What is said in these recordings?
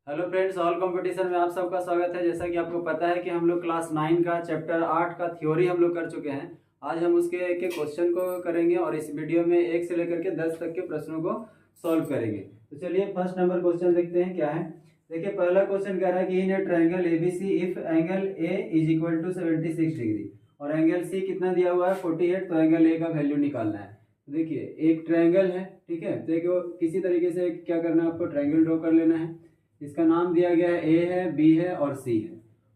Hello friends, all competition में आप सबका स्वागत है। जैसा कि आपको पता है कि हम लोग क्लास 9 का चैप्टर 8 का थ्योरी हम लोग कर चुके हैं। आज हम उसके एक एक क्वेश्चन को करेंगे और इस वीडियो में 1 से लेकर के 10 तक के प्रश्नों को सॉल्व करेंगे। तो चलिए फर्स्ट नंबर क्वेश्चन देखते हैं क्या है। देखिए पहला क्वेश्चन कह रहा है कि in a triangle ABC if angle A is equal to 76 degree और एंगल सी कितना दिया हुआ है 48, तो एंगल ए का वैल्यू निकालना है। देखिए एक ट्रायंगल है, ठीक है। तो किसी तरीके से क्या करना है, आपको ट्रायंगल ड्रॉ कर लेना है। इसका नाम दिया गया है ए है, बी है और सी है,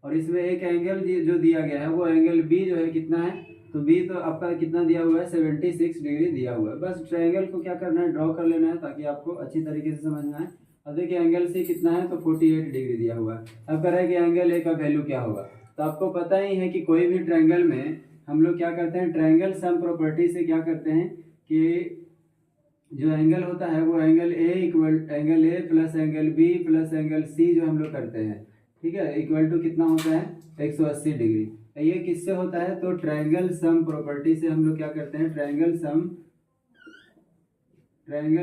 और इसमें एक एंगल जो दिया गया है वो एंगल बी जो है कितना है, तो बी तो आपका कितना दिया हुआ है 76 डिग्री दिया हुआ है। बस ट्रायंगल को क्या करना है, ड्रॉ कर लेना है ताकि आपको अच्छी तरीके से समझना है। अब देखिए एंगल सी कितना है, तो 48 डिग्री दिया हुआ है। अब कह रहा है कि एंगल ए का वैल्यू क्या होगा। तो आपको पता ही है कि कोई भी ट्रायंगल में हम लोग क्या करते हैं, ट्रायंगल सम प्रॉपर्टी से क्या करते हैं कि जो एंगल होता है वो angle A plus angle B plus angle C जो हम लोग करते हैं, ठीक है, इक्वल टू कितना होता है 180 डिग्री। ये किससे होता है, तो ट्रायंगल सम प्रॉपर्टी से हम लोग क्या करते हैं, ट्रायंगल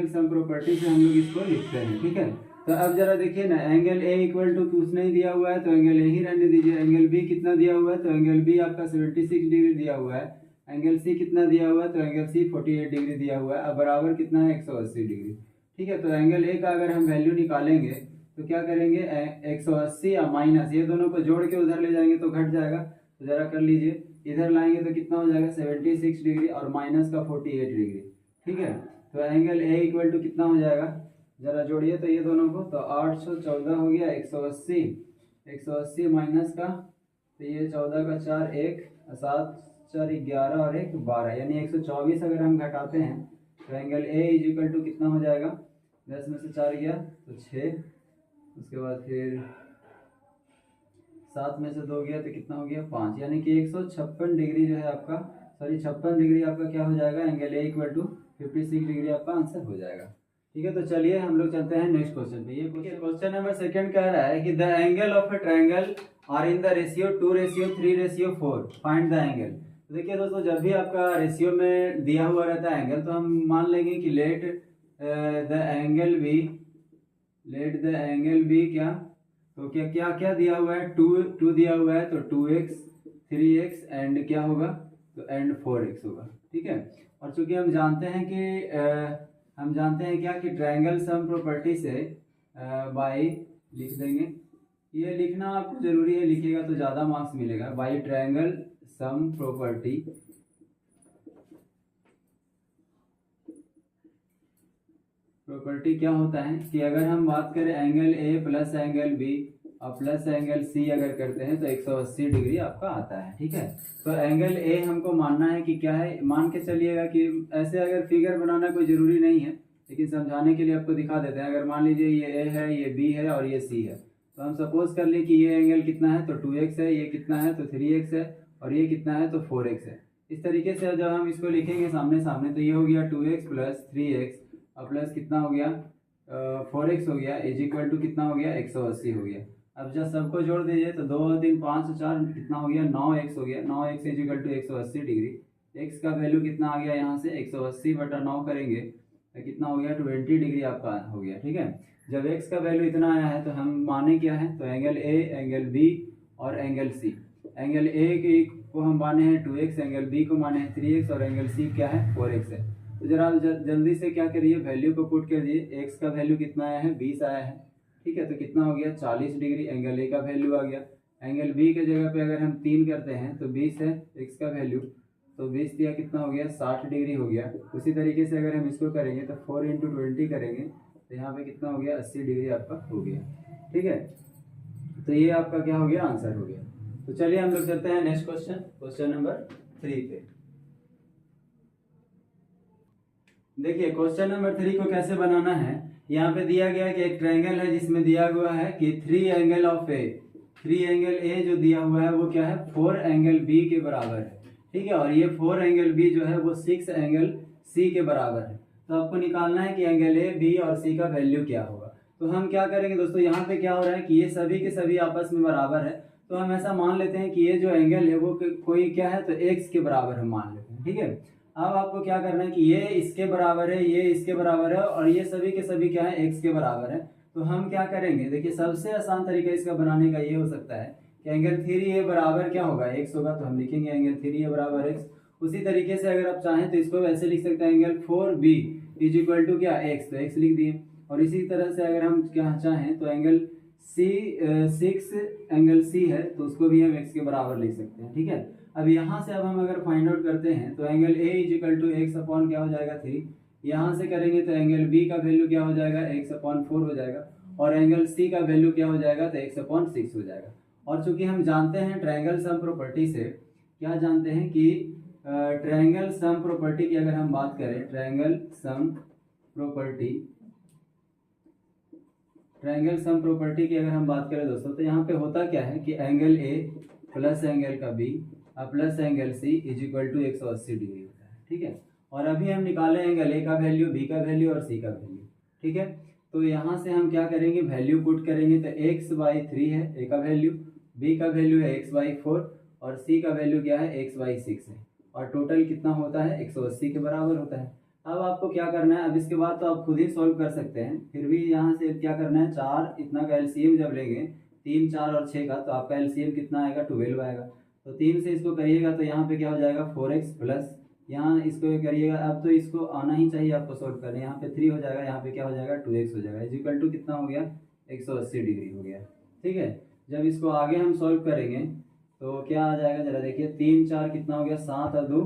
सम प्रॉपर्टी से हम लोग इसको लिखते हैं, ठीक है। तो अब जरा देखिए ना, एंगल ए इक्वल टू कुछ नहीं दिया हुआ है तो एंगल ए ही रहने दीजिए। एंगल बी कितना दिया हुआ है, तो एंगल बी आपका 76 डिग्री दिया हुआ है। एंगल सी कितना दिया हुआ है, तो एंगल सी 48 डिग्री दिया हुआ है। अब बराबर कितना है 180 डिग्री, ठीक है। तो एंगल ए का अगर हम वैल्यू निकालेंगे तो क्या करेंगे, 180 या माइनस ये दोनों को जोड़ के उधर ले जाएंगे तो घट जाएगा। तो जरा कर लीजिए, इधर लाएंगे तो कितना हो जाएगा 76 डिग्री और माइनस का 48 डिग्री, ठीक है। तो एंगल ए इक्वल टू कितना हो जाएगा, जरा जोड़िए तो ये दोनों को, तो 814 हो गया 180 माइनस का, तो ये 14 का 4 1 7 4 11 और 1 12, यानी 124 अगर हम घटाते हैं तो angle A is equal to कितना हो जाएगा, 10 में से 4 गया तो 6, उसके बाद फिर 7 में से 2 गया तो कितना हो गया 5, यानी कि 156 डिग्री जो है आपका, सॉरी 56 डिग्री आपका क्या हो जाएगा, angle A equal to 56 degree आपका आंसर हो जाएगा, ठीक है। तो चलिए हम लोग चलते हैं नेक्स्ट क्वेश्चन पे। ये क्वेश्चन नंबर सेकंड कह रहा है कि the angle of a triangle are in the ratio 2:3:4, find the angle. तो देखिए दोस्तों, जब भी आपका रेशियो में दिया हुआ रहता है एंगल, तो हम मान लेंगे कि लेट द एंगल बी क्या, तो क्या क्या क्या दिया हुआ है, 2 दिया हुआ है, तो 2x 3x एंड क्या होगा, तो एंड 4x होगा, ठीक है। और चूंकि हम जानते हैं क्या कि ट्रायंगल सम प्रॉपर्टी से बाय लिख देंगे, ये लिखना आपको जरूरी है, लिखिएगा तो ज़्यादा मार्क्स मिलेगा। बाय ट्रायंगल सम प्रॉपर्टी क्या होता है कि अगर हम बात करें angle A plus angle B और प्लस एंगल सी अगर करते हैं तो 180 डिग्री आपका आता है, ठीक है। तो एंगल ए हमको मानना है कि क्या है, मान के चलिएगा कि ऐसे अगर फिगर बनाना कोई ज़रूरी नहीं है, लेकिन समझाने के लिए आपको दिखा देते हैं। अगर मान लीजिए ये ए है, ये बी है और ये सी है, तो हम सपोज कर लें कि ये एंगल कितना है, तो 2x है, ये कितना है तो 3x है, और ये कितना है तो 4x है। इस तरीके से जब हम इसको लिखेंगे सामने सामने, तो ये हो गया 2x प्लस 3x और प्लस कितना हो गया 4x हो गया, इज इक्वल टू कितना हो गया 180 हो गया। अब जब सबको जोड़ दीजिए तो 2 3 5 4 कितना हो गया 9x हो गया, 9x is equal to 180 degree. x का वैल्यू कितना आ गया यहाँ से 180/9 करेंगे तो कितना हो गया 20 डिग्री आपका हो गया, ठीक है। जब x का वैल्यू इतना आया है तो हम माने क्या है, तो एंगल ए, एंगल बी और एंगल सी। एंगल ए को हम माने हैं 2x, एंगल बी को माने हैं 3x और एंगल सी क्या है 4x है। तो जरा जल्दी से क्या करिए, वैल्यू को पुट करिए। x का वैल्यू कितना आया है 20 आया है, ठीक है। तो कितना हो गया 40 डिग्री एंगल ए का वैल्यू आ गया। एंगल बी के जगह पे अगर हम 3 करते हैं तो 20 है x का वैल्यू, तो 20 दिया कितना हो गया 60 डिग्री हो गया। उसी तरीके से अगर हम इसको करेंगे तो 4 × 20 करेंगे तो यहाँ पे कितना हो गया 80 डिग्री आपका हो गया, ठीक है। तो ये आपका क्या हो गया, आंसर हो गया। तो चलिए हम लोग चलते हैं नेक्स्ट क्वेश्चन नंबर 3 पे। देखिए क्वेश्चन नंबर 3 को कैसे बनाना है। यहाँ पे दिया गया कि एक ट्रायंगल है जिसमें दिया हुआ है कि 3 एंगल ए जो दिया हुआ है वो क्या है 4 एंगल बी के बराबर है, ठीक है। और ये 4 एंगल बी जो है वो 6 एंगल सी के बराबर है। तो आपको निकालना है कि एंगल ए, बी और सी का वैल्यू क्या होगा। तो हम क्या करेंगे दोस्तों, यहाँ पे क्या हो रहा है कि ये सभी के सभी आपस में बराबर है, तो हम ऐसा मान लेते हैं कि ये जो एंगल है वो कोई क्या है, तो एक्स के बराबर हम मान लेते हैं, ठीक है। अब आपको क्या करना है कि ये इसके बराबर है, ये इसके बराबर है और ये सभी के सभी क्या है एक्स के बराबर है। तो हम क्या करेंगे, देखिए सबसे आसान तरीका इसका बनाने का ये हो सकता है कि एंगल 3A बराबर क्या होगा, x होगा, तो हम लिखेंगे एंगल 3A बराबर x। उसी तरीके से अगर आप चाहें तो इसको वैसे लिख सकते हैं, angle 4B is equal to क्या, x, तो x लिख दिए। और इसी तरह से अगर हम क्या चाहें तो एंगल 6 एंगल C है तो उसको भी हम x के बराबर लिख सकते हैं, ठीक है। अब यहाँ से अब हम अगर फाइंड आउट करते हैं तो angle A is equal to x upon क्या हो जाएगा 3, यहाँ से करेंगे तो एंगल B का वैल्यू क्या हो जाएगा, x अपॉन 4 हो जाएगा, और एंगल C का वैल्यू क्या हो जाएगा, तो x अपॉन 6 हो जाएगा। और चूंकि हम जानते हैं ट्रायंगल सम प्रॉपर्टी से, क्या जानते हैं कि ट्रायंगल सम प्रॉपर्टी की अगर हम बात करें, ट्रायंगल सम प्रॉपर्टी की अगर हम बात करें दोस्तों, तो यहाँ पे होता क्या है कि एंगल A प्लस एंगल का B plus angle C is equal to 180 degree होता है, ठीक है। और अभी हम निकाले एंगल A का वैल्यू, B का वैल्यू और C का वैल्यू, ठीक है। तो यहाँ से हम क्या करेंगे, वैल्यू पुट करेंगे, तो x/3 है A का वैल्यू, B का वैल्यू है x/4 और C का वैल्यू क्या है, x/6 है, और टोटल कितना होता है, 180 के बराबर होता है। अब आपको क्या करना है, अब इसके बाद तो आप खुद ही सॉल्व कर सकते हैं, फिर भी यहाँ से क्या करना है, 4 इतना का एलसीएम जब लेंगे 3, 4 और 6 का, तो आपका एलसीएम कितना आएगा, 12 आएगा। तो 3 से इसको करिएगा तो यहाँ पे क्या हो जाएगा 4x प्लस, यहाँ इसको करिएगा, अब तो इसको आना ही चाहिए आपको सॉल्व करने, यहाँ पे 3 हो जाएगा, यहाँ पे क्या हो जाएगा 2x हो जाएगा, इज इक्वल टू कितना हो गया, 180 डिग्री हो गया, ठीक है। जब इसको आगे हम सॉल्व करेंगे तो क्या आ जाएगा, जरा देखिए, 3, 4 कितना हो गया, 7 और 2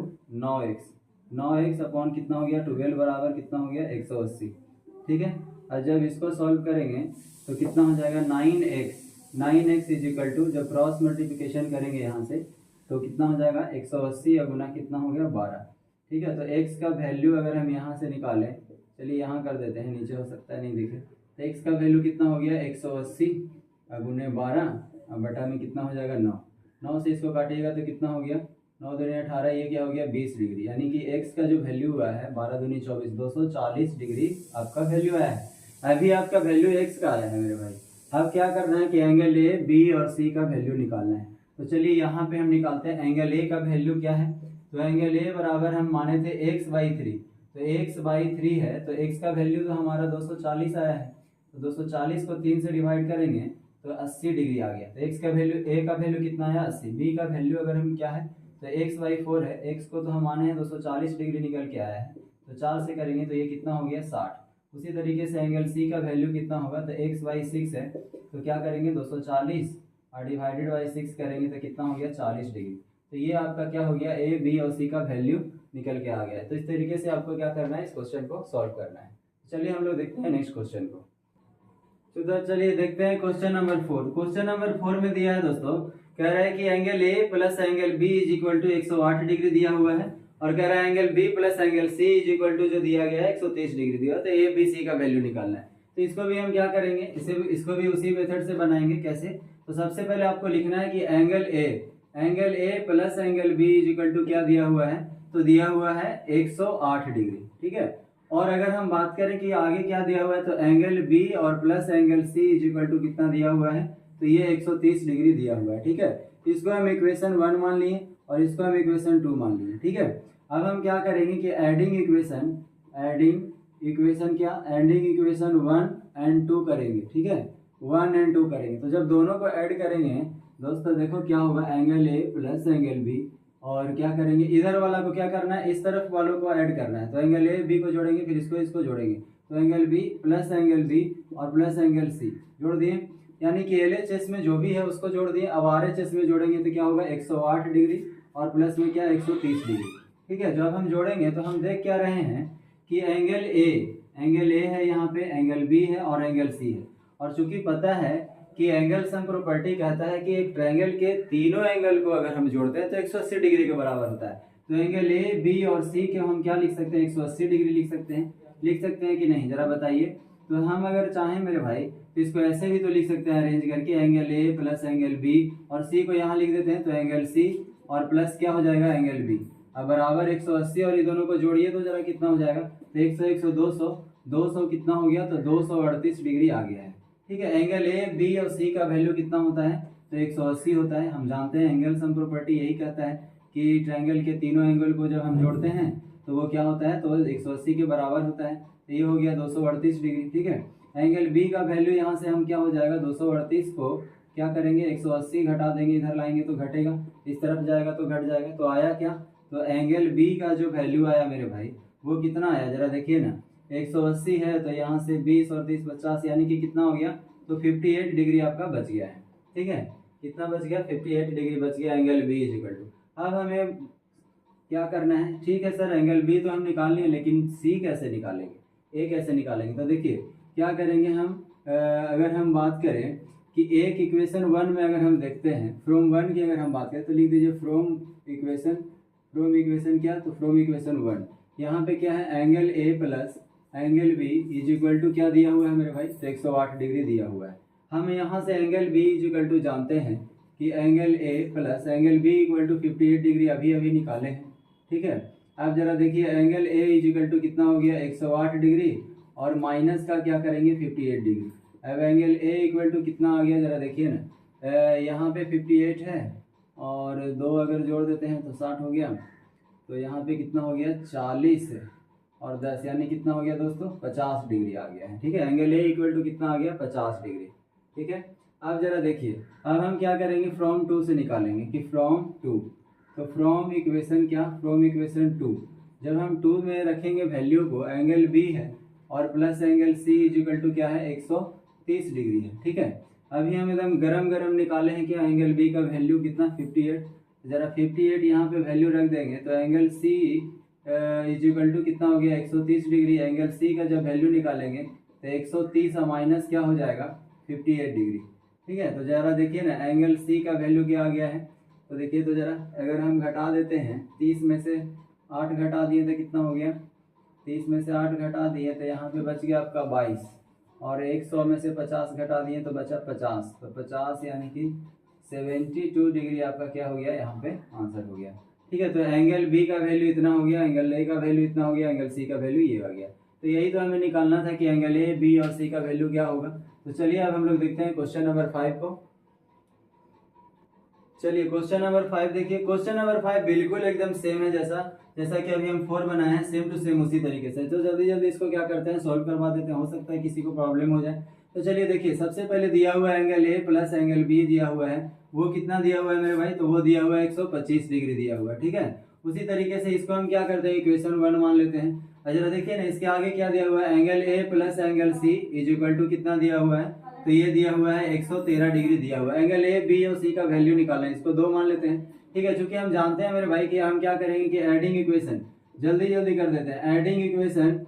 9x अपॉन कितना हो गया 12 बराबर कितना हो गया 180, ठीक है। और जब इसको सॉल्व करेंगे तो कितना हो जाएगा 9x इज इक्वल टू, जब क्रॉस मल्टीप्लिकेशन करेंगे यहाँ से तो कितना हो जाएगा 180 या गुना कितना हो गया 12, ठीक है। तो x का वैल्यू अगर हम यहाँ से निकालें, चलिए यहाँ कर देते हैं, नीचे हो सकता है नहीं दिखे, तो x का वैल्यू कितना हो गया 180 गुने 12 और बटा में कितना हो जाएगा 9 से इसको काटिएगा तो कितना हो गया 9 दूनी 18, ये क्या हो गया 20 डिग्री, यानी कि x का जो वैल्यू हुआ है 12 दूनी 24, 240 डिग्री आपका वैल्यू आया है। अभी आपका वैल्यू x का आया है मेरे भाई। अब क्या करना है कि एंगल A, B और C का वैल्यू निकालना है। तो चलिए यहाँ पे हम निकालते हैं, एंगल A का वैल्यू क्या है, तो एंगल A बराबर हम माने थे x/3, तो x/3 है, तो x का वैल्यू तो हमारा 240 आया है, तो 240 को 3 से डिवाइड करेंगे तो 80 डिग्री आ गया। तो x का वैल्यू, A का वैल्यू कितना है 80, B का वैल्यू अगर हम क्या है तो x/4 है, x को तो हम माने हैं 240 डिग्री निकल के आया है, तो 4 से करेंगे तो ये कितना हो गया 60। उसी तरीके से एंगल C का वैल्यू कितना होगा, तो x/6 है, तो क्या करेंगे 240 और डिवाइडेड बाई 6 करेंगे तो कितना हो गया 40 डिग्री। तो ये आपका क्या हो गया, A, B और C का वैल्यू निकल के आ गया है। तो इस तरीके से आपको क्या करना है, इस क्वेश्चन को सॉल्व करना है। चलिए हम लोग देखते हैं नेक्स्ट क्वेश्चन को। तो चलिए देखते हैं क्वेश्चन नंबर 4। क्वेश्चन नंबर 4 में दिया है दोस्तों, कह रहा है कि angle A plus angle B is equal to 108 degree दिया हुआ है, और कह रहा है angle B plus angle C is equal to जो दिया गया है 130 डिग्री दिया, तो A, B, C का वैल्यू निकालना है। तो इसको भी हम क्या करेंगे, इसको भी उसी मेथड से बनाएंगे। कैसे, तो सबसे पहले आपको लिखना है कि angle A plus angle B is equal to क्या दिया हुआ है, तो दिया हुआ है 108 डिग्री, ठीक है। और अगर हम बात करें कि आगे क्या दिया हुआ है, तो एंगल B और plus angle C is equal to कितना दिया हुआ है, तो ये 130 डिग्री दिया हुआ है, ठीक है। इसको हम इक्वेशन 1 मान लिए और इसको हम इक्वेशन 2 मान लिए, ठीक है। अब हम क्या करेंगे कि एडिंग इक्वेशन 1 एंड 2 करेंगे, ठीक है, 1 एंड 2 करेंगे। तो जब दोनों को ऐड करेंगे दोस्तों, देखो क्या होगा, angle A plus angle B, और क्या करेंगे इधर वाला को क्या करना है, इस तरफ वालों को ऐड करना है, तो एंगल A, B को जोड़ेंगे, फिर इसको जोड़ेंगे, तो angle B plus angle B और प्लस एंगल C जोड़ दिए, यानी कि LHS में जो भी है उसको जोड़ दिए। अब RHS में जोड़ेंगे तो क्या होगा 108 डिग्री और प्लस में क्या 130 डिग्री, ठीक है। जब हम जोड़ेंगे तो हम देख क्या रहे हैं कि एंगल A है, यहाँ पे एंगल B है और एंगल C है, और चूंकि पता है कि एंगल सम प्रॉपर्टी कहता है कि एक ट्रायंगल के तीनों एंगल को अगर हम जोड़ते हैं तो 180 डिग्री के बराबर होता है। तो एंगल A, B और C के हम क्या लिख सकते हैं, 180 डिग्री लिख सकते हैं कि नहीं, जरा बताइए। तो हम अगर चाहें मेरे भाई तो इसको ऐसे भी तो लिख सकते हैं अरेंज करके, angle A plus angle B और C को यहाँ लिख देते हैं, तो एंगल C और प्लस क्या हो जाएगा एंगल B, अब बराबर 180, और ये दोनों को जोड़िए तो जरा कितना हो जाएगा, तो 100 200 कितना हो गया, तो 238 डिग्री आ गया है, ठीक है। एंगल A, B और C का वैल्यू कितना होता है, तो 180 होता है। हम जानते हैं एंगल सम प्रॉपर्टी यही कहता है कि ट्रायंगल के तीनों एंगल को जब हम जोड़ते हैं तो वो क्या होता है, तो 180 के बराबर होता है। तो ये हो गया 238 डिग्री, ठीक है। एंगल बी का वैल्यू यहाँ से हम क्या हो जाएगा 238 को क्या करेंगे 180 घटा देंगे, इधर लाएंगे तो घटेगा, इस तरफ जाएगा तो घट जाएगा। तो आया क्या, तो एंगल बी का जो वैल्यू आया मेरे भाई वो कितना आया जरा देखिए ना, 180 है तो यहाँ से 20 और 30 50, यानी कि कितना हो गया, तो 58 डिग्री आपका बच गया है। ठीक है, कितना बच गया, 58 डिग्री बच गया angle B is equal to. अब हमें क्या करना है, ठीक है सर एंगल बी तो हम निकाल लिए, लेकिन सी कैसे निकालेंगे, ए कैसे निकालेंगे। तो देखिए क्या करेंगे हम, अगर हम बात करें कि एक इक्वेशन वन में अगर हम देखते हैं, फ्रॉम वन की अगर हम बात करें तो लिख दीजिए फ्रॉम इक्वेशन क्या, तो फ्रॉम इक्वेशन वन। यहाँ पे क्या है, angle A plus angle B is equal to क्या दिया हुआ है मेरे भाई, तो 108 डिग्री दिया हुआ है। हम यहाँ से angle B is equal to जानते हैं कि angle A plus angle B equal to 58 degree अभी अभी निकाले हैं। ठीक है, अब जरा देखिए angle A is equal to कितना हो गया 108 डिग्री और माइनस का क्या करेंगे 58 डिग्री। अब एंगल ए इक्वल टू कितना आ गया जरा देखिए ना, यहाँ पे 58 है और 2 अगर जोड़ देते हैं तो 60 हो गया, तो यहाँ पे कितना हो गया 40 है और 10 यानी कितना हो गया दोस्तों 50 डिग्री आ गया है। ठीक है, एंगल ए इक्वल टू कितना आ गया 50 डिग्री। ठीक है, अब जरा देखिए अब हम क्या करेंगे, फ्रॉम टू से निकालेंगे कि फ्रॉम टू, तो फ्रॉम इक्वेशन क्या, फ्रॉम इक्वेशन टू, जब हम टू में रखेंगे वैल्यू को, एंगल बी है और plus angle C is equal to क्या है 130 डिग्री है। ठीक है, अभी हम एकदम गरम गरम निकाले हैं क्या, एंगल बी का वैल्यू कितना 58, जरा 58 यहाँ पे वैल्यू रख देंगे तो angle C is equal to कितना हो गया 130 डिग्री। एंगल सी का जब वैल्यू निकालेंगे तो 130 और माइनस क्या हो जाएगा 58 डिग्री। ठीक है, तो जरा देखिए ना एंगल सी का वैल्यू क्या आ गया है, तो देखिए तो जरा अगर हम घटा देते हैं 30 में से 8 घटा दिए तो कितना हो गया, 30 में से 8 घटा दिए तो यहाँ पे बच गया आपका 22 और 100 में से 50 घटा दिए तो बचा 50, तो 50 यानी कि 72 डिग्री आपका क्या हो गया यहाँ पे आंसर हो गया। ठीक है, तो एंगल बी का वैल्यू इतना हो गया, एंगल ए का वैल्यू इतना हो गया, एंगल सी का वैल्यू ये आ गया। तो यही तो हमें निकालना था कि एंगल ए बी और सी का वैल्यू क्या होगा। तो चलिए अब हम लोग देखते हैं क्वेश्चन नंबर 5 को। चलिए क्वेश्चन नंबर 5 देखिए, क्वेश्चन नंबर 5 बिल्कुल एकदम सेम है जैसा कि अभी हम 4 बनाए हैं, सेम टू सेम उसी तरीके से। तो जल्दी जल्दी इसको क्या करते हैं सॉल्व करवा देते हैं, हो सकता है किसी को प्रॉब्लम हो जाए। तो चलिए देखिए सबसे पहले दिया हुआ angle A plus angle B दिया हुआ है, वो कितना दिया हुआ है मेरे भाई, तो वो दिया हुआ है 125 डिग्री दिया हुआ है। ठीक है, उसी तरीके से इसको हम क्या करते हैं इक्वेशन 1 मान लेते हैं। जरा देखिए ना इसके आगे क्या दिया हुआ है, angle A plus angle C is equal to कितना दिया हुआ है, तो ये दिया हुआ है 113 डिग्री दिया हुआ है। एंगल ए बी और सी का वैल्यू निकालना है, इसको 2 मान लेते हैं। ठीक है, चूंकि हम जानते हैं मेरे भाई कि हम क्या करेंगे कि एडिंग इक्वेशन जल्दी जल्दी कर देते हैं। एडिंग इक्वेशन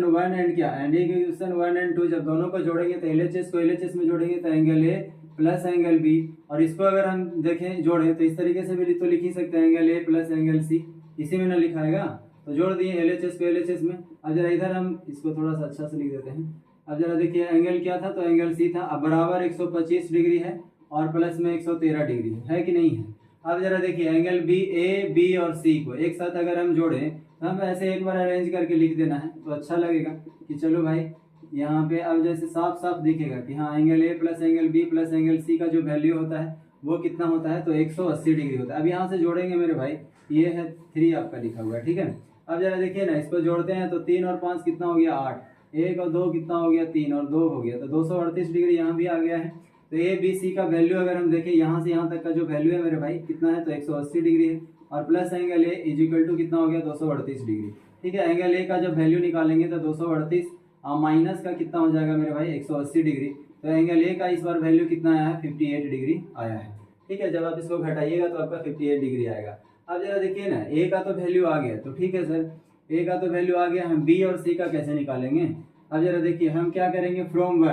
1 एंड क्या, एडिंग इक्वेशन 1 एंड 2 जब दोनों को जोड़ेंगे तो एलएचएस को एलएचएस में जोड़ेंगे तो angle A plus angle B, और इसको अगर हम देखें जोड़े तो इस तरीके से भी तो लिख ही सकते हैं angle A plus angle C, इसी में ना लिखाएगा, तो जोड़ दिए एलएचएस को एलएचएस में। अब जरा इधर हम इसको थोड़ा सा अच्छा से लिख देते हैं। अब जरा देखिए एंगल क्या था, तो एंगल सी था, अब बराबर 125 डिग्री है और प्लस में 113 डिग्री है कि नहीं है। अब जरा देखिए एंगल बी, ए बी और सी को एक साथ अगर हम जोड़ें तो हम ऐसे एक बार अरेंज करके लिख देना है तो अच्छा लगेगा कि चलो भाई यहाँ पे अब जैसे साफ साफ दिखेगा कि हाँ angle A plus angle B plus angle C का जो वैल्यू होता है वो कितना होता है, तो 180 डिग्री होता है। अब यहाँ से जोड़ेंगे मेरे भाई, ये है 3 आपका लिखा हुआ है। ठीक है, अब जरा देखिए ना इसको जोड़ते हैं तो 3 और 5 कितना हो गया 8, 1 और 2 कितना हो गया 3 और 2 हो गया, तो 238 डिग्री यहाँ भी आ गया है। तो ए बी सी का वैल्यू अगर हम देखें यहाँ से यहाँ तक का जो वैल्यू है मेरे भाई कितना है, तो 180 डिग्री है और plus angle A is equal to कितना हो गया 238 डिग्री। ठीक है, एंगल ए का जब वैल्यू निकालेंगे तो 238 और माइनस का कितना हो जाएगा मेरे भाई 180 डिग्री, तो एंगल ए का इस बार वैल्यू कितना आया है 58 डिग्री आया है। ठीक है, जब आप इसको घटाइएगा तो आपका 58 डिग्री आएगा। अब जरा देखिए ना ए का तो वैल्यू आ गया, तो ठीक है सर ए का तो वैल्यू आ गया, हम बी और सी का कैसे निकालेंगे। अब जरा देखिए हम क्या करेंगे, फ्रॉम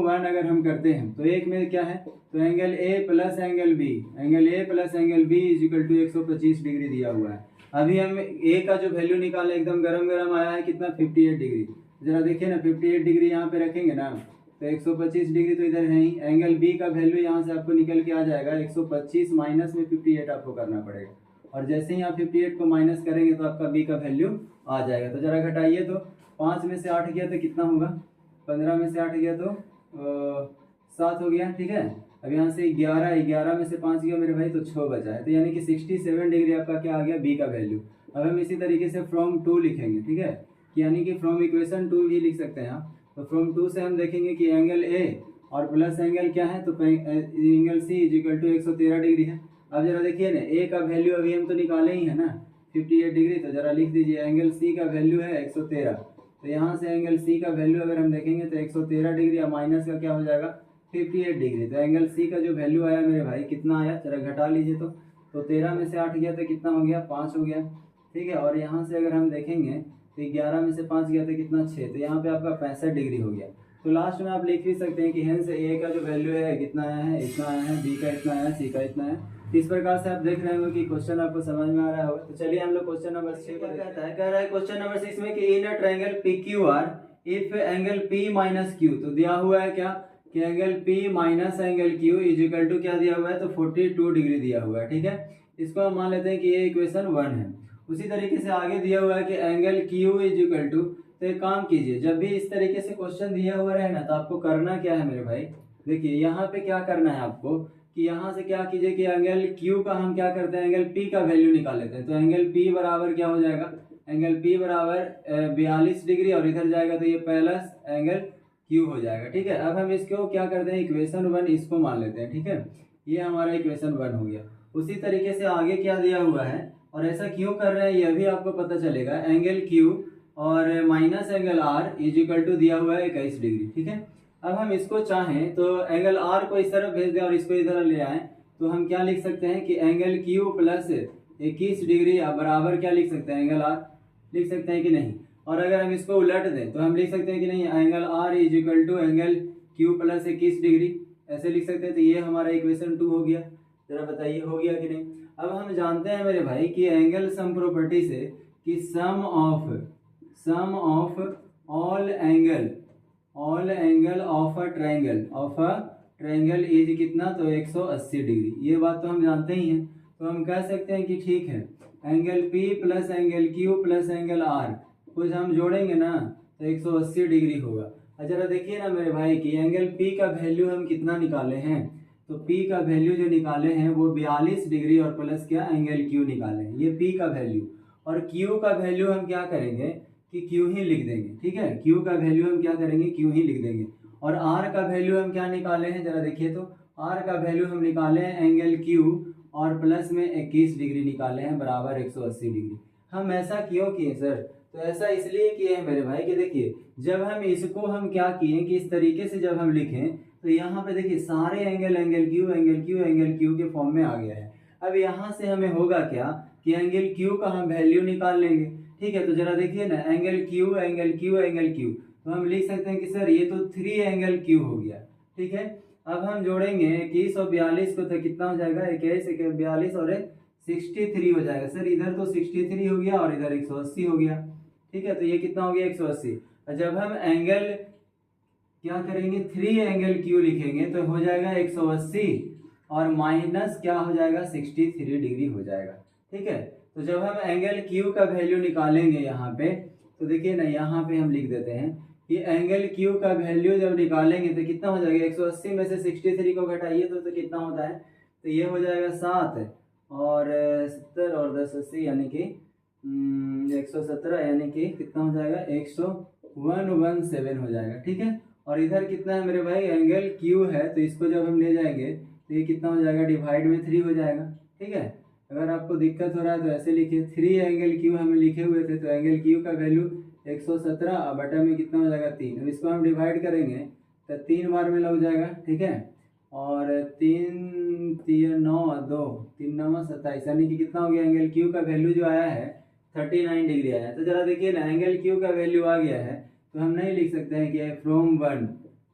वन अगर हम करते हैं तो एक में क्या है, तो angle A plus angle B is equal to 125 degree दिया हुआ है। अभी हम ए का जो वैल्यू निकाले एकदम गरम गरम आया है कितना 58 डिग्री। जरा देखिए ना 58 डिग्री यहाँ पे रखेंगे ना तो 125 डिग्री तो इधर है ही, एंगल बी का वैल्यू यहाँ से आपको निकल के आ जाएगा 125 माइनस में 58 आपको करना पड़ेगा, और जैसे ही आप 58 को माइनस करेंगे तो आपका बी का वैल्यू आ जाएगा। तो जरा घटाइए, तो 5 में से 8 गया तो कितना होगा, 15 में से 8 गया तो 7 हो गया। ठीक है, अब यहाँ से 11 में से 5 गया मेरे भाई तो 6 बचा है, तो यानी कि 67 डिग्री आपका क्या आ गया बी का वैल्यू। अब हम इसी तरीके से फ्रॉम 2 लिखेंगे। ठीक है, यानी कि फ्रॉम इक्वेशन 2 भी लिख सकते हैं आप, तो फ्रॉम 2 से हम देखेंगे कि एंगल ए और प्लस एंगल क्या है, तो angle C is equal to 113 degree है। अब जरा देखिए ना, ए का वैल्यू अभी हम तो निकाले ही है ना 58 डिग्री, तो जरा लिख दीजिए एंगल सी का वैल्यू है 113। तो यहाँ से एंगल सी का वैल्यू अगर हम देखेंगे तो 113 डिग्री और माइनस का क्या हो जाएगा 58 डिग्री। तो एंगल सी का जो वैल्यू आया मेरे भाई कितना आया, जरा घटा लीजिए। तो 13 में से 8 गया तो कितना हो गया 5 हो गया, ठीक है। और यहाँ से अगर हम देखेंगे तो 11 में से 5 गया तो कितना 6, तो यहाँ पे आपका 65 डिग्री हो गया। तो लास्ट में आप लिख भी सकते हैं कि हेंस ए का जो वैल्यू है कितना आया है, इतना आया है, बी का इतना आया है, सी का इतना है। इस प्रकार से आप देख रहे होंगे कि क्वेश्चन आपको समझ में आ रहा होगा। तो चलिए हम लोग क्वेश्चन नंबर 6 पर कहता है, कह रहा है क्वेश्चन नंबर 6 में कि in a triangle P Q R if angle P minus Q, तो दिया हुआ है क्या कि angle P minus angle Q is equal to क्या दिया हुआ है, तो 42 डिग्री दिया हुआ है, ठीक है। इसको हम मान लेते हैं कि ये इक्वेशन 1 है। उसी तरीके से आगे दिया हुआ है कि angle Q is equal to, तो एक काम कीजिए, जब भी इस तरीके से क्वेश्चन दिया हुआ रहे ना तो आपको करना क्या है मेरे भाई, देखिए यहाँ पे क्या करना है आपको कि यहाँ से क्या कीजिए कि एंगल क्यू का हम क्या करते हैं, एंगल पी का वैल्यू निकाल लेते हैं। तो एंगल पी बराबर क्या हो जाएगा, एंगल पी बराबर 42 डिग्री और इधर जाएगा तो ये प्लस एंगल क्यू हो जाएगा, ठीक है। अब हम इसको क्या करते हैं, इक्वेशन 1 इसको मान लेते हैं, ठीक है। ये हमारा इक्वेशन 1 हो गया। उसी तरीके से आगे क्या दिया हुआ है और ऐसा क्यों कर रहे हैं यह भी आपको पता चलेगा। एंगल क्यू और minus angle R is equal to दिया हुआ है 21 डिग्री, ठीक है। अब हम इसको चाहें तो एंगल आर को इस तरफ भेज दें और इसको इधर ले आएं, तो हम क्या लिख सकते हैं कि एंगल क्यू प्लस 21 डिग्री बराबर क्या लिख सकते हैं, एंगल आर लिख सकते हैं कि नहीं। और अगर हम इसको उलट दें तो हम लिख सकते हैं कि नहीं, angle R is equal to angle Q plus 21 degree, ऐसे लिख सकते हैं। तो ये हमारा इक्वेशन 2 हो गया। जरा बताइए हो गया कि नहीं। अब हम जानते हैं मेरे भाई कि एंगल सम प्रॉपर्टी से कि sum of all angle of a triangle is कितना, तो 180 डिग्री। ये बात तो हम जानते ही हैं। तो हम कह सकते हैं कि ठीक है, angle P plus angle Q plus angle R कुछ हम जोड़ेंगे ना तो 180 डिग्री होगा। जरा देखिए ना मेरे भाई कि एंगल P का वैल्यू हम कितना निकाले हैं, तो P का वैल्यू जो निकाले हैं वो 42 डिग्री और प्लस क्या एंगल Q निकाले हैं, ये P का वैल्यू। और Q का वैल्यू हम क्या करेंगे कि Q ही लिख देंगे, ठीक है। Q का वैल्यू हम क्या करेंगे, Q ही लिख देंगे। और R का वैल्यू हम क्या निकाले हैं, जरा देखिए तो R का वैल्यू हम निकाले हैं एंगल Q और प्लस में 21 डिग्री निकाले हैं बराबर 180 डिग्री। हम ऐसा क्यों किए सर, तो ऐसा इसलिए किए हैं मेरे भाई कि देखिए जब हम इसको हम क्या किए कि इस तरीके से जब हम लिखें तो यहाँ पे देखिए सारे एंगल एंगल क्यू के फॉर्म में आ गया है। अब यहाँ से हमें होगा क्या कि एंगल क्यू का हम वैल्यू निकाल लेंगे, ठीक है। तो जरा देखिए ना एंगल क्यू, तो हम लिख सकते हैं कि सर ये तो 3 एंगल क्यू हो गया, ठीक है। अब हम जोड़ेंगे 21 और 42 को तो कितना हो जाएगा, 21 42 और 63 हो जाएगा। सर इधर तो 63 हो गया और इधर 180 हो गया, ठीक है। तो ये कितना हो गया 180। जब हम एंगल क्या करेंगे 3 एंगल क्यू लिखेंगे तो हो जाएगा 180 और माइनस क्या हो जाएगा 63 डिग्री हो जाएगा, ठीक है। तो जब हम एंगल क्यू का वैल्यू निकालेंगे यहाँ पे तो देखिए ना यहाँ पे हम लिख देते हैं कि एंगल क्यू का वैल्यू जब निकालेंगे तो कितना हो जाएगा, 180 में से 63 को घटाइए तो कितना होता है, तो ये हो जाएगा 7 और 70 और 10 80 यानी कि 117 यानी कि कितना हो जाएगा 117 हो जाएगा, ठीक है। और इधर कितना है मेरे भाई एंगल क्यू है, तो इसको जब हम ले जाएंगे तो ये कितना हो जाएगा डिवाइड में 3 हो जाएगा, ठीक है। अगर आपको दिक्कत हो रहा है तो ऐसे लिखिए 3 एंगल क्यू हमें लिखे हुए थे, तो एंगल क्यू का वैल्यू 117 बटा में कितना हो जाएगा 3। अब इसको हम डिवाइड करेंगे तो 3 बार में लग जाएगा, ठीक है। और 3 3 9 2 3 9 27 यानी कि कितना हो गया एंगल क्यू का वैल्यू जो आया है 39 डिग्री आया है। तो जरा देखिए ना एंगल क्यू का वैल्यू आ गया है तो हम नहीं लिख सकते हैं कि फ्रॉम 1,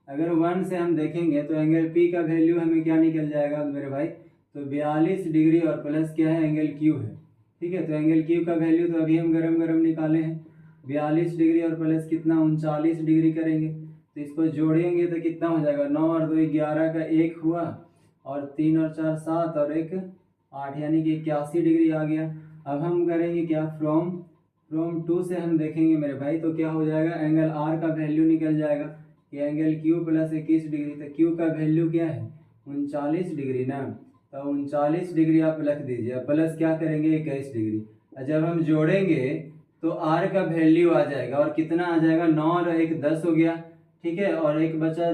अगर 1 से हम देखेंगे तो एंगल पी का वैल्यू हमें क्या निकल जाएगा मेरे भाई, तो 42 डिग्री और प्लस क्या है एंगल क्यू है, ठीक है। तो एंगल क्यू का वैल्यू तो अभी हम गरम निकाले हैं 42 डिग्री और प्लस कितना 39 डिग्री करेंगे तो इसको जोड़ेंगे तो कितना हो जाएगा 9 और 2 11 का 1 हुआ और 3 और 4 7 और 1 8 यानी कि 81 डिग्री आ गया। अब हम करेंगे क्या फ्रॉम 2 से हम देखेंगे मेरे भाई तो क्या हो जाएगा एंगल आर का वैल्यू निकल जाएगा कि एंगल क्यू प्लस 21 डिग्री, तो क्यू का वैल्यू क्या है 39 डिग्री ना, तो 39 डिग्री आप रख दीजिए प्लस क्या करेंगे 21 डिग्री। जब हम जोड़ेंगे तो आर का वैल्यू आ जाएगा और कितना आ जाएगा 9 और 1 10 हो गया, ठीक है, और एक बचा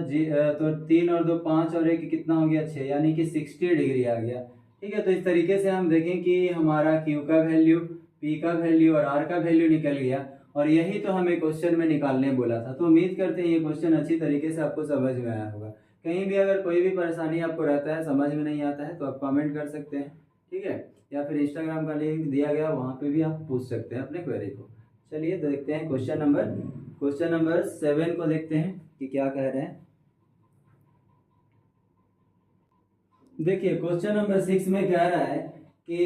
तो 3 और 2 5 और एक कितना हो गया 6, यानी कि 60 डिग्री आ गया। ठीक है, तो इस तरीके से हम देखें कि हमारा Q का वैल्यू, P का वैल्यू और R का वैल्यू निकल गया, और यही तो हमें क्वेश्चन में निकालने बोला था। तो उम्मीद करते हैं ये क्वेश्चन अच्छी तरीके से आपको समझ में आया होगा। कहीं भी अगर कोई भी परेशानी आपको रहता है, समझ में नहीं आता है, तो आप कमेंट कर सकते हैं, ठीक है, या फिर इंस्टाग्राम का लिंक दिया गया वहाँ पे भी आप पूछ सकते हैं अपने क्वेरी को। चलिए देखते हैं क्वेश्चन नंबर 7 को देखते हैं कि क्या कह रहे हैं। देखिए क्वेश्चन नंबर 6 में कह रहा है कि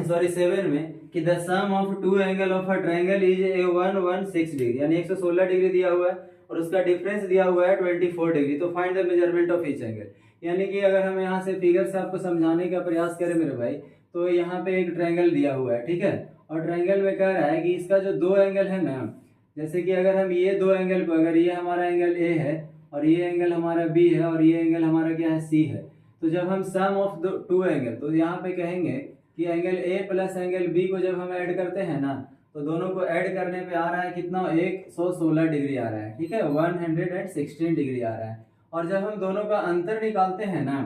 7 में कि the sum of two angle of a triangle is a 116 degree, यानी 116 डिग्री दिया हुआ है और उसका डिफरेंस दिया हुआ है 24 डिग्री। तो find the measurement of each angle. यानी कि अगर हम यहाँ से फिगर से आपको समझाने का प्रयास करें मेरे भाई, तो यहाँ पे एक ट्रायंगल दिया हुआ है, ठीक है, और ट्रायंगल में कह रहा है कि इसका जो दो एंगल है ना, जैसे कि अगर हम ये दो एंगल को, अगर ये हमारा एंगल ए है और ये एंगल हमारा बी है और ये एंगल हमारा क्या है सी है, तो जब हम सम ऑफ टू एंगल, तो यहाँ पे कहेंगे कि angle A plus angle B को जब हम ऐड करते हैं ना, तो दोनों को ऐड करने पे आ रहा है कितना, 116 डिग्री आ रहा है, ठीक है, 116 डिग्री आ रहा है। और जब हम दोनों का अंतर निकालते हैं ना,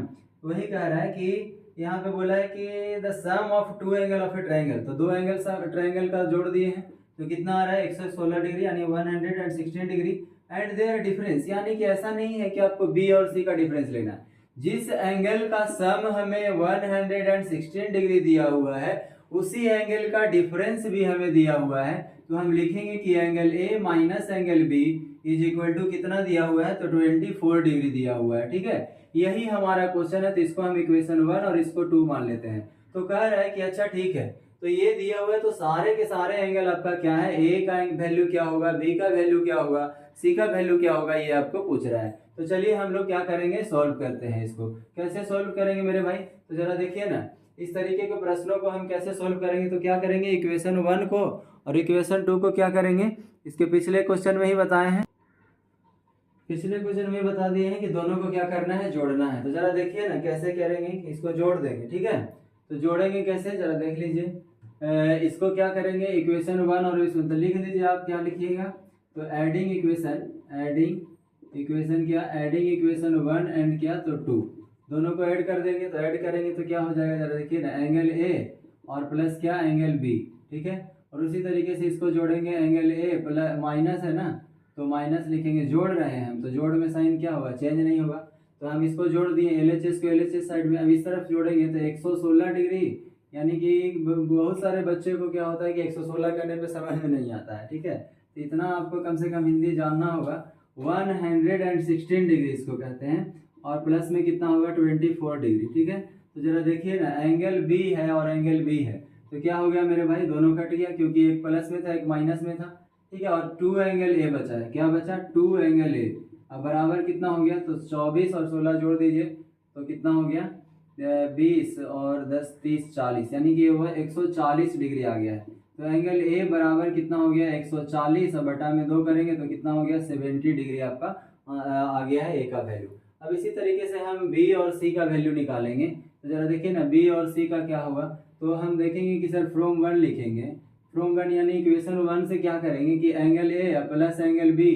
वही कह रहा है कि यहाँ पे बोला है कि the sum of two angle of a triangle, तो दो एंगल ट्रायंगल का जोड़ दिए हैं, तो कितना आ रहा है 116 डिग्री, यानी 116 डिग्री। एंड देयर डिफरेंस, यानी कि ऐसा नहीं है कि आपको बी और सी का डिफरेंस लेना है, जिस एंगल का सम हमें 116 डिग्री दिया हुआ है उसी एंगल का डिफरेंस भी हमें दिया हुआ है। तो हम लिखेंगे कि angle A minus angle B is equal to कितना दिया हुआ है, तो 24 डिग्री दिया हुआ है, ठीक है। यही हमारा क्वेश्चन है, तो इसको हम इक्वेशन 1 और इसको 2 मान लेते हैं। तो कह रहा है कि अच्छा ठीक है, तो ये दिया हुआ है, तो सारे के सारे एंगल आपका क्या है, ए का वैल्यू क्या होगा, बी का वैल्यू क्या होगा, सी का वैल्यू क्या होगा, ये आपको पूछ रहा है। तो चलिए हम लोग क्या करेंगे, सॉल्व करते हैं इसको। कैसे सॉल्व करेंगे मेरे भाई, तो जरा देखिए ना, इस तरीके के प्रश्नों को हम कैसे सॉल्व करेंगे। तो क्या करेंगे, इक्वेशन 1 को और इक्वेशन 2 को क्या करेंगे, इसके पिछले क्वेश्चन में ही बताए हैं, पिछले क्वेश्चन में बता दिए हैं कि दोनों को क्या करना है, जोड़ना है। तो जरा देखिए ना कैसे करेंगे, इसको जोड़ देंगे, ठीक है। तो जोड़ेंगे कैसे, जरा देख लीजिए। इसको क्या करेंगे, इक्वेशन 1 और इसमें तो लिख दीजिए आप, क्या लिखिएगा, तो एडिंग इक्वेशन क्या, एडिंग इक्वेशन 1 एंड क्या, तो 2, दोनों को ऐड कर देंगे। तो ऐड करेंगे तो क्या हो जाएगा, जरा देखिए ना, एंगल ए और प्लस क्या, एंगल बी, ठीक है। और उसी तरीके से इसको जोड़ेंगे, एंगल ए प्लस माइनस है ना, तो माइनस लिखेंगे, जोड़ रहे हैं हम, तो जोड़ में साइन क्या होगा, चेंज नहीं होगा। तो हम इसको जोड़ दिए, एलएचएस को एलएचएस साइड में, अब इस तरफ जोड़ेंगे तो 116 डिग्री, यानी कि बहुत सारे बच्चे को क्या होता है कि 116 करने पे समझ में नहीं आता है, ठीक है। तो इतना आपको कम से कम हिंदी जानना होगा। 116 डिग्री इसको कहते हैं, और प्लस में कितना होगा, 24 डिग्री, ठीक है। तो जरा देखिए ना, एंगल बी है और एंगल बी है, तो क्या हो गया मेरे भाई, दोनों कट गया, क्योंकि एक प्लस में था एक माइनस में था, ठीक है। और 2 एंगल ए बचा है, क्या बचा, 2 एंगल ए, अब बराबर कितना हो गया, तो 24 और 16 जोड़ दीजिए, तो कितना हो गया, 20 और 10 30 40, यानी कि वो 140 डिग्री आ गया है। तो एंगल ए बराबर कितना हो गया, 140, और बटा में 2 करेंगे तो कितना हो गया, 70 डिग्री आपका आ गया है ए का वैल्यू। अब इसी तरीके से हम बी और सी का वैल्यू निकालेंगे। तो जरा देखिए ना, बी और सी का क्या होगा, तो हम देखेंगे कि सर फ्रॉम 1 लिखेंगे, फ्रॉम 1 यानी इक्वेशन 1 से क्या करेंगे कि angle A plus angle B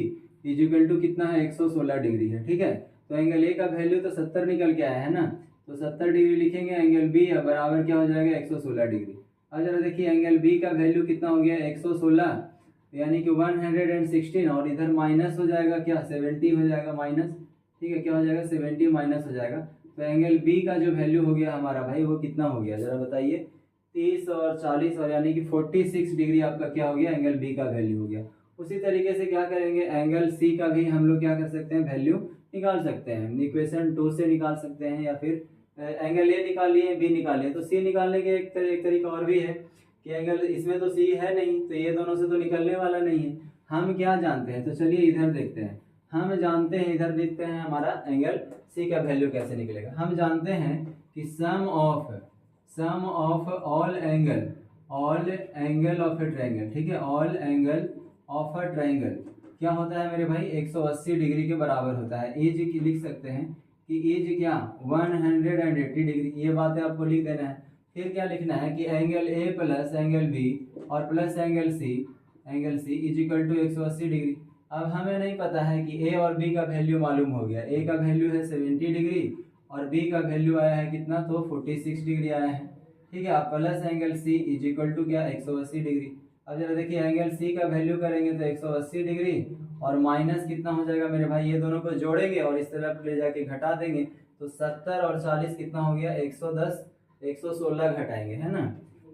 is equal to कितना है, 116 डिग्री है, ठीक है। तो एंगल ए का वैल्यू तो 70 निकल के आया है ना, तो 70 डिग्री लिखेंगे, एंगल बी बराबर क्या हो जाएगा, 116 डिग्री। अब जरा देखिए, एंगल बी का वैल्यू कितना हो गया, 116, यानी कि 116, और इधर माइनस हो जाएगा क्या, 70 हो जाएगा माइनस, ठीक है, क्या हो जाएगा, 70 माइनस हो जाएगा। तो एंगल बी का जो वैल्यू हो गया हमारा भाई, वो कितना हो गया, जरा बताइए, 30 और 40, और यानी कि 46 डिग्री आपका क्या हो गया, एंगल बी का वैल्यू हो गया। उसी तरीके से क्या करेंगे, एंगल सी का भी हम लोग क्या कर सकते हैं, वैल्यू निकाल सकते हैं, इक्वेशन 2 से निकाल सकते हैं, या फिर एंगल ए निकाल लिए, बी निकाल लिए, तो सी निकालने के एक तरीका और भी है कि एंगल इसमें तो सी है नहीं, तो ये दोनों से तो निकलने वाला नहीं है। हम क्या जानते हैं, तो चलिए इधर देखते हैं, हम जानते हैं, इधर देखते हैं हमारा एंगल सी का वैल्यू कैसे निकलेगा। हम जानते हैं कि sum of all angle of a triangle, ठीक है, all angle of a triangle क्या होता है मेरे भाई, 180 डिग्री के बराबर होता है। एज की लिख सकते हैं कि एज क्या, 180 डिग्री, ये बातें आपको लिख देना है। फिर क्या लिखना है कि angle A plus angle B और plus angle C is equal to 180 degree. अब हमें नहीं पता है कि ए और बी का वैल्यू मालूम हो गया, ए का वैल्यू है 70 डिग्री और बी का वैल्यू आया है कितना, तो 46 डिग्री आया है। ठीक है, अब plus angle C is equal to क्या, 180 डिग्री। अब जरा देखिए एंगल सी का वैल्यू करेंगे तो 180 डिग्री और माइनस कितना हो जाएगा मेरे भाई, ये दोनों को जोड़ेंगे और इस तरफ ले जाके घटा देंगे तो 70 और 40 कितना हो गया, 110, 116 घटाएंगे, है ना,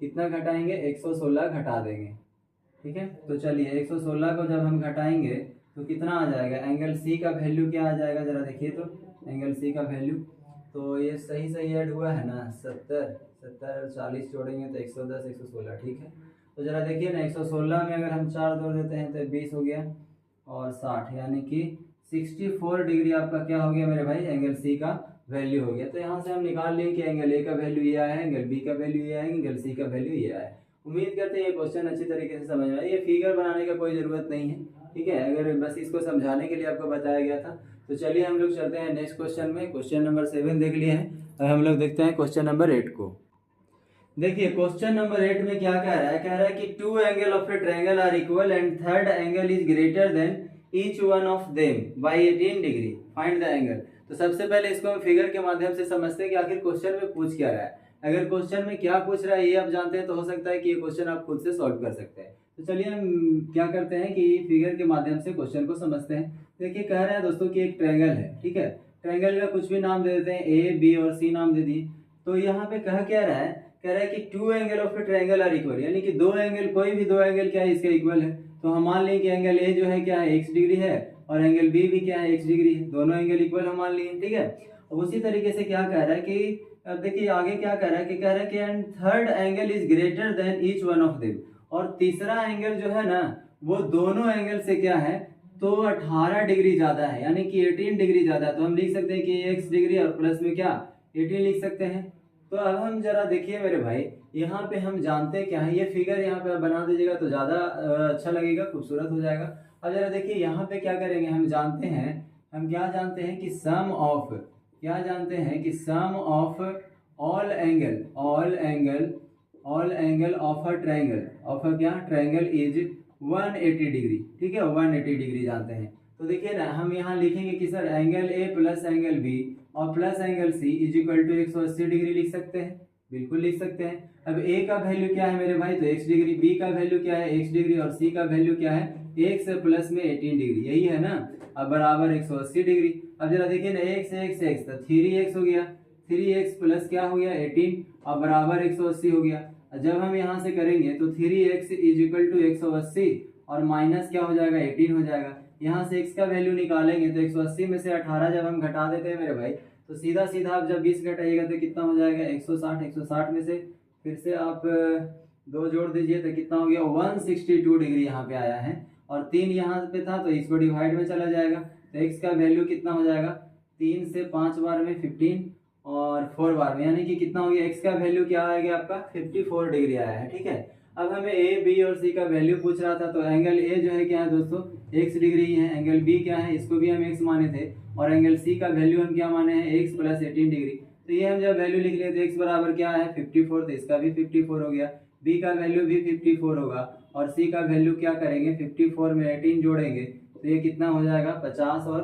कितना घटाएंगे, 116 घटा देंगे। ठीक है, तो चलिए 116 को जब हम घटाएंगे तो कितना आ जाएगा, एंगल सी का वैल्यू क्या आ जाएगा, जरा देखिए तो एंगल सी का वैल्यू, तो ये सही सही ऐड हुआ है ना, 70 और 40 जोड़ेंगे तो 110, 116। ठीक है, तो जरा देखिए ना 116 में अगर हम 4 जोड़ देते हैं तो 20 हो गया और 60, यानी कि 64 डिग्री आपका क्या हो गया मेरे भाई, एंगल सी का वैल्यू हो गया। तो यहाँ से हम निकाल लिए कि एंगल ए का वैल्यू ये आया है, एंगल बी का वैल्यू ये आया है, एंगल सी का वैल्यू ये आया है। उम्मीद करते हैं ये क्वेश्चन अच्छी तरीके से समझ में आया। ये फिगर बनाने का कोई ज़रूरत नहीं है, ठीक है, अगर बस इसको समझाने के लिए आपको बताया गया था। तो चलिए हम लोग चलते हैं नेक्स्ट क्वेश्चन में। क्वेश्चन नंबर 7 देख लिए हैं, अब हम लोग देखते हैं क्वेश्चन नंबर 8 को। देखिए क्वेश्चन नंबर 8 में क्या कह रहा है कि two angle of a triangle are equal and third angle is greater than each one of them by 18 degree, find the angle. तो सबसे पहले इसको हम फिगर के माध्यम से समझते हैं कि आखिर क्वेश्चन में पूछ क्या रहा है। अगर क्वेश्चन में क्या पूछ रहा है ये आप जानते हैं तो हो सकता है कि ये क्वेश्चन आप खुद से सॉल्व कर सकते हैं। तो चलिए हम क्या करते हैं कि फिगर के माध्यम से क्वेश्चन को समझते हैं। देखिए कह रहा है दोस्तों कि एक ट्रायंगल है, ठीक है, ट्रायंगल का कुछ भी नाम दे देते हैं, ए बी और सी नाम दे दिए। तो यहाँ पे कह क्या रहा है, कह रहा है कि two angle of a triangle are equal, यानी कि दो एंगल, कोई भी दो एंगल क्या है इसके इक्वल है। तो हम मान लें कि एंगल ए जो है क्या है x डिग्री है और एंगल बी भी क्या है x डिग्री है, दोनों एंगल इक्वल हम मान लिए, ठीक है। अब उसी तरीके से क्या कह रहा है कि अब देखिए आगे क्या कह रहा है कि कह रहा है कि and third angle is greater than each one of them, और तीसरा एंगल जो है ना वो दोनों एंगल से क्या है, तो 18 डिग्री ज्यादा है, यानी कि 18 डिग्री ज्यादा है। तो हम लिख सकते हैं कि x डिग्री और प्लस में क्या 18 लिख सकते हैं। तो अब हम जरा देखिए मेरे भाई, यहाँ पे हम जानते हैं क्या है, ये फिगर यहाँ पे बना दीजिएगा तो ज़्यादा अच्छा लगेगा, खूबसूरत हो जाएगा। अब जरा देखिए यहाँ पे क्या करेंगे, हम जानते हैं, हम क्या जानते हैं कि सम ऑफ, क्या जानते हैं कि sum of all angle of a triangle, of a क्या ट्रायंगल इज 180 डिग्री, ठीक है, 180 डिग्री जानते हैं। तो देखिए ना हम यहाँ लिखेंगे कि sir angle A plus angle B और plus angle C is equal to 180 degree लिख सकते हैं, बिल्कुल लिख सकते हैं। अब ए का वैल्यू क्या है मेरे भाई, तो x डिग्री, बी का वैल्यू क्या है x डिग्री और सी का वैल्यू क्या है x प्लस में 18 डिग्री, यही है ना, अब बराबर 180 डिग्री। अब जरा देखिए ना x तो 3x हो गया, 3x प्लस क्या हो गया 18 और बराबर 180 हो गया। जब हम यहाँ से करेंगे तो 3x इज इक्वल टू 180 और माइनस क्या हो जाएगा 18 हो जाएगा। यहाँ से x का वैल्यू निकालेंगे तो 180 में से 18 जब हम घटा देते हैं मेरे भाई तो सीधा सीधा आप जब 20 घटाइएगा तो कितना हो जाएगा 160, 160 में से फिर से आप 2 जोड़ दीजिए तो कितना हो गया 162 डिग्री यहाँ पे आया है, और 3 यहाँ पे था तो इसको डिवाइड में चला जाएगा तो x का वैल्यू कितना हो जाएगा, 3 से 5 बार में 15 और 4 बार में, यानी कि कितना हो गया, x का वैल्यू क्या आएगा आपका 54 डिग्री आया है, ठीक है। अब हमें a b और c का वैल्यू पूछ रहा था, तो एंगल a जो है क्या है दोस्तों x डिग्री है, एंगल b क्या है इसको भी हम x माने थे, और एंगल c का वैल्यू हम क्या माने हैं x प्लस 18 डिग्री। तो ये हम जब वैल्यू लिख लिए तो x बराबर क्या है 54, तो इसका भी 54 हो गया, b का वैल्यू भी 54 होगा, और c का वैल्यू क्या करेंगे 54 में 18 जोड़ेंगे तो ये कितना हो जाएगा 50, और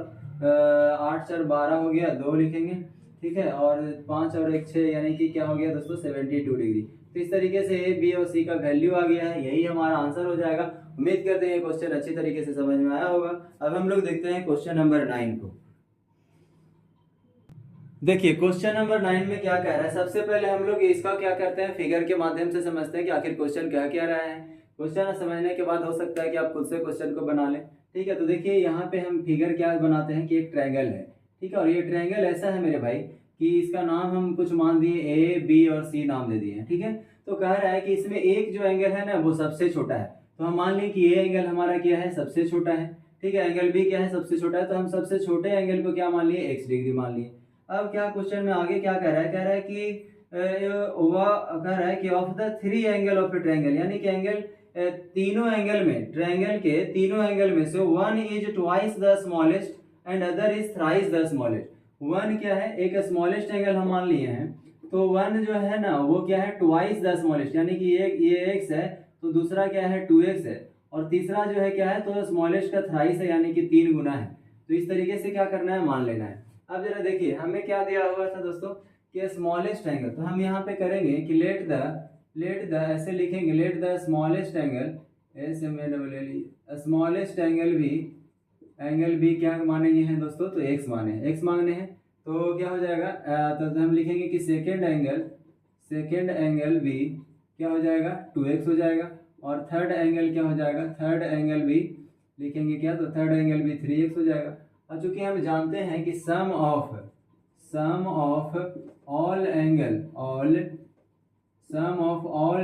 8 4 12 हो गया, 2 लिखेंगे, ठीक है, और 5 और 1 6, यानी कि क्या हो गया दोस्तों 72 डिग्री। तो इस तरीके से ए बी और सी का वैल्यू आ गया है, यही हमारा आंसर हो जाएगा। उम्मीद करते हैं ये क्वेश्चन अच्छी तरीके से समझ में आया होगा। अब हम लोग देखते हैं क्वेश्चन नंबर 9 को। देखिए क्वेश्चन नंबर 9 में क्या कह रहा है, सबसे पहले हम लोग इसका क्या करते हैं, फिगर के माध्यम से समझते हैं कि आखिर क्वेश्चन क्या क्या रहा है। क्वेश्चन समझने के बाद हो सकता है कि आप खुद से क्वेश्चन को बना लें, ठीक है। तो देखिए यहाँ पे हम फिगर क्या बनाते हैं कि एक ट्रायंगल है, ठीक है, और ये ट्रायंगल ऐसा है मेरे भाई कि इसका नाम हम कुछ मान दिए ए बी और सी नाम दे दिए, ठीक है। तो कह रहा है कि इसमें एक जो एंगल है ना वो सबसे छोटा है, तो हम मान लें कि ये एंगल हमारा क्या है सबसे छोटा है, ठीक है, एंगल बी क्या है सबसे छोटा है, तो हम सबसे छोटे एंगल को क्या मान लिए x डिग्री मान लिए। अब क्या क्वेश्चन में आगे क्या कह रहा है, कह रहा है कि of the 3 angle of a triangle, यानी कि एंगल तीनों एंगल में, ट्रायंगल के तीनों एंगल में से one is twice the smallest and other is thrice the smallest. One क्या है, एक स्मॉलेस्ट एंगल हम मान लिए हैं, तो वन जो है ना वो क्या है ट्वाइस द स्मॉलेस्ट, यानी कि ये x है तो दूसरा क्या है 2x है, और तीसरा जो है क्या है, तो स्मॉलेस्ट का थ्राइस है यानी कि 3 गुना है। तो इस तरीके से क्या करना है, मान लेना है। अब जरा देखिए हमें क्या दिया हुआ था दोस्तों कि स्मॉलेस्ट एंगल, तो हम यहाँ पे करेंगे कि लेट द ऐसे लिखेंगे, let the smallest angle smallest angle भी क्या मानेंगे हैं दोस्तों, तो एक्स माने हैं। तो क्या हो जाएगा, तो हम लिखेंगे कि सेकेंड एंगल भी क्या हो जाएगा, 2x हो जाएगा। और थर्ड एंगल क्या हो जाएगा, थर्ड एंगल भी लिखेंगे क्या, तो थर्ड एंगल भी 3x हो जाएगा। और चूंकि हम जानते हैं कि sum of all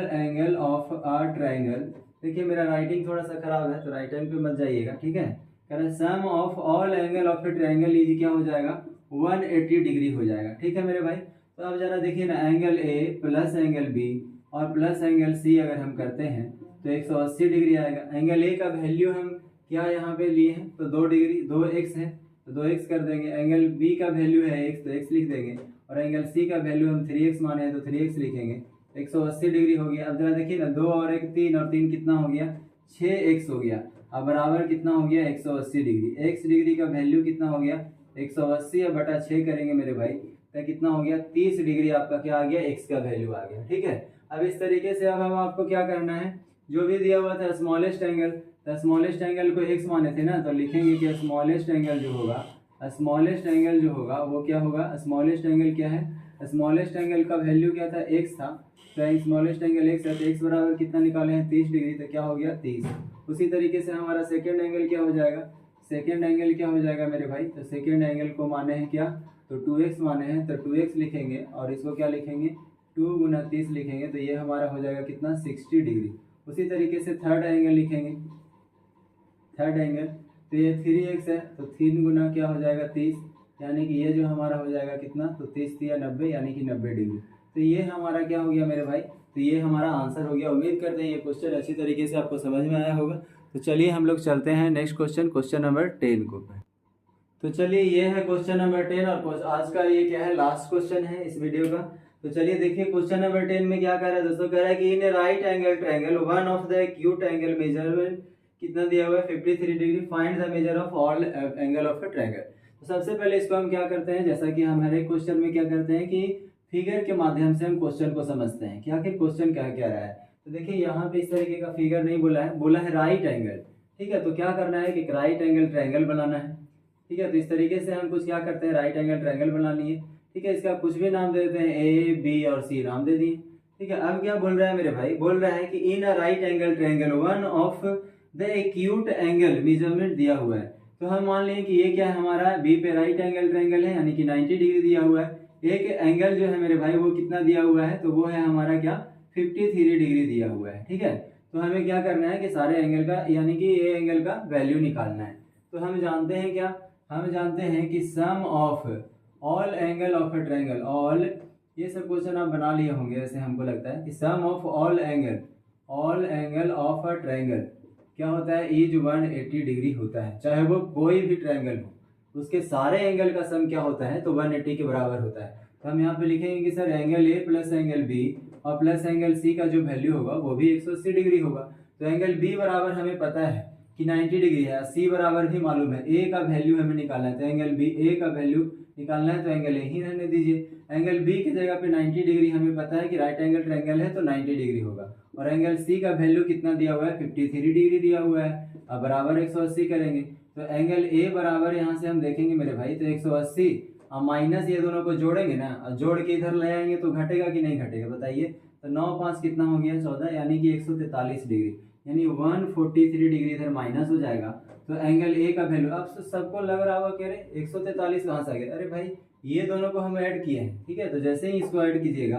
angle of a triangle, देखिए मेरा राइटिंग थोड़ा सा खराब है तो राइटिंग पे मत जाइएगा, ठीक है। कह रहे sum of all angle of a triangle is क्या हो जाएगा, 180 डिग्री हो जाएगा, ठीक है मेरे भाई। तो अब जरा देखिए ना, angle A plus angle B और प्लस एंगल सी अगर हम करते हैं तो 180 डिग्री आएगा। एंगल ए का वैल्यू हम क्या यहाँ पे लिए हैं, तो 2 डिग्री, 2x है तो 2x कर देंगे। एंगल बी का वैल्यू है x तो x लिख देंगे, और एंगल सी का वैल्यू हम 3x माने हैं तो 3x लिखेंगे। 180 डिग्री हो गया। अब जरा देखिए ना, 2 और 1 3 और 3 कितना हो गया, 6x हो गया। अब बराबर कितना हो गया, 180 डिग्री। x डिग्री का वैल्यू कितना हो गया, 180 बटा 6 करेंगे मेरे भाई तो कितना हो गया, 30 डिग्री आपका क्या आ गया, x का वैल्यू आ गया, ठीक है। अब इस तरीके से अब हम आपको क्या करना है, जो भी दिया हुआ था स्मॉलेस्ट एंगल, तो स्मॉलेस्ट एंगल को x माने थे ना, तो लिखेंगे कि स्मॉलेस्ट एंगल जो होगा वो क्या होगा, स्मॉलेस्ट एंगल क्या है, स्मॉलेस्ट एंगल का वैल्यू क्या था, x था। तो स्मॉलेस्ट एंगल x है तो x बराबर कितना निकाले हैं, 30 डिग्री, तो क्या हो गया 30। उसी तरीके से हमारा सेकेंड एंगल क्या हो जाएगा, मेरे भाई, तो सेकेंड एंगल को माने हैं क्या, तो 2x माने हैं तो 2x लिखेंगे, और इसको क्या लिखेंगे, 2 गुना 30 लिखेंगे, तो ये हमारा हो जाएगा कितना, 60 डिग्री। उसी तरीके से थर्ड एंगल लिखेंगे, तो ये 3x है तो 3 गुना क्या हो जाएगा 30, यानी कि ये जो हमारा हो जाएगा कितना, तो 30 या 90 यानी कि 90 डिग्री। तो ये हमारा क्या हो गया मेरे भाई, तो ये हमारा आंसर हो गया। उम्मीद करते हैं ये क्वेश्चन अच्छी तरीके से आपको समझ में आया होगा। तो चलिए हम लोग चलते हैं नेक्स्ट क्वेश्चन नंबर 10 को। तो चलिए ये है क्वेश्चन नंबर 10, और आज का ये क्या है, लास्ट क्वेश्चन है इस वीडियो का। तो चलिए देखिए क्वेश्चन नंबर 10 में क्या कह रहा है दोस्तों, कह रहा है कि in right angle triangle one of the acute angle measurement कितना दिया हुआ है, 53 degree, find the measure of all angle of a triangle. तो सबसे पहले इसको हम क्या करते हैं, जैसा कि हम हर एक क्वेश्चन में क्या करते हैं कि फिगर के माध्यम से हम क्वेश्चन को समझते हैं कि आखिर क्वेश्चन क्या कह रहा है। तो देखिए यहाँ पे इस तरीके का फिगर नहीं बोला है राइट एंगल, ठीक है। तो क्या करना है कि राइट एंगल ट्रायंगल बनाना है, ठीक है। तो इस तरीके से हम कुछ क्या करते हैं, राइट एंगल ट्रायंगल बनानी है, ठीक है। इसका कुछ भी नाम दे देते हैं, ए बी और सी नाम दे दिए, ठीक है। अब क्या बोल रहा है मेरे भाई, बोल रहा है कि in a right angle triangle one of the acute angle measurement दिया हुआ है। तो हम मान लें कि ये क्या है हमारा, बी पे राइट एंगल ट्रायंगल है यानी कि 90 डिग्री दिया हुआ है। एक एंगल जो है मेरे भाई वो कितना दिया हुआ है, तो वो है हमारा क्या, 53 डिग्री दिया हुआ है, ठीक है। तो हमें क्या करना है कि सारे एंगल का यानी कि ए एंगल का वैल्यू निकालना है। तो हम जानते हैं क्या, हम जानते हैं कि sum of all angle of a triangle, all, ये सब क्वेश्चन आप बना लिए होंगे ऐसे हमको लगता है, कि sum of all angle of a triangle क्या होता है, इज 180 डिग्री होता है। चाहे वो कोई भी ट्रायंगल हो, उसके सारे एंगल का सम क्या होता है, तो 180 के बराबर होता है। तो हम यहाँ पे लिखेंगे कि sir angle A plus angle B और प्लस एंगल सी का जो वैल्यू होगा वो भी 180 डिग्री होगा। तो एंगल बी बराबर हमें पता है कि 90 डिग्री है, सी बराबर भी मालूम है, ए का वैल्यू हमें निकालना है, तो एंगल बी ए का वैल्यू निकालना है, तो एंगल ए ही रहने दीजिए। एंगल बी की जगह पे 90 डिग्री हमें पता है कि राइट एंगल ट्रायंगल है तो 90 डिग्री होगा, और एंगल सी का वैल्यू कितना दिया हुआ है, 53 डिग्री दिया हुआ है। अब बराबर 180 करेंगे, तो एंगल ए बराबर यहाँ से हम देखेंगे मेरे भाई, तो 180 और माइनस ये दोनों को जोड़ेंगे ना, और जोड़ के इधर ले आएंगे तो घटेगा कि नहीं घटेगा बताइए। तो 9 5 कितना हो गया 14, यानी कि 143 डिग्री, यानी 143 डिग्री इधर माइनस हो जाएगा। तो एंगल ए का वैल्यू, अब सबको लग रहा होगा कह रहे 143 कहाँ से आ गया, अरे भाई ये दोनों को हम ऐड किए हैं, ठीक है। तो जैसे ही इसको ऐड कीजिएगा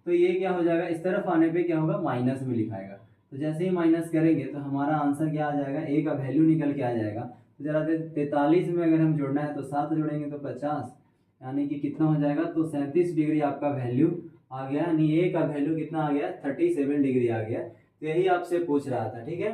तो ये क्या हो जाएगा, इस तरफ आने पे क्या होगा, माइनस में लिखाएगा। तो जैसे ही माइनस करेंगे तो हमारा आंसर क्या आ जाएगा, ए का वैल्यू निकल के आ जाएगा। तो जरा 43 में अगर हम जोड़ना है तो 7 जोड़ेंगे तो 50, यानी कि कितना हो जाएगा, तो 37 डिग्री आपका वैल्यू आ गया, यानी ए का वैल्यू कितना आ गया, 37 डिग्री आ गया। तो यही आपसे पूछ रहा था, ठीक है।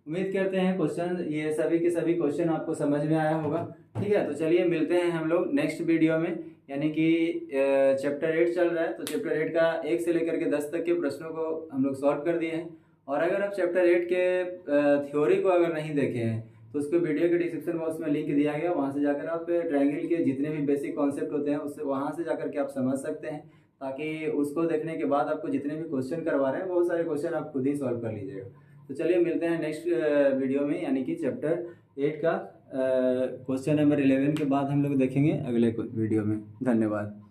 उम्मीद करते हैं क्वेश्चन, ये सभी के सभी क्वेश्चन आपको समझ में आया होगा, ठीक है। तो चलिए मिलते हैं हम लोग नेक्स्ट वीडियो में, यानी कि चैप्टर 8 चल रहा है, तो चैप्टर 8 का 1 से लेकर के 10 तक के प्रश्नों को हम लोग सॉल्व कर दिए हैं। और अगर आप चैप्टर 8 के थ्योरी को अगर नहीं देखे हैं तो उसको वीडियो के डिस्क्रिप्शन बॉक्स में लिंक दिया गया, वहाँ से जाकर आप ट्रायंगल के जितने भी बेसिक कॉन्सेप्ट होते हैं उससे वहाँ से जाकर के आप समझ सकते हैं, ताकि उसको देखने के बाद आपको जितने भी क्वेश्चन करवा रहे हैं बहुत सारे क्वेश्चन आप खुद ही सॉल्व कर लीजिएगा। तो चलिए मिलते हैं नेक्स्ट वीडियो में, यानी कि चैप्टर 8 का क्वेश्चन नंबर 11 के बाद हम लोग देखेंगे अगले वीडियो में। धन्यवाद।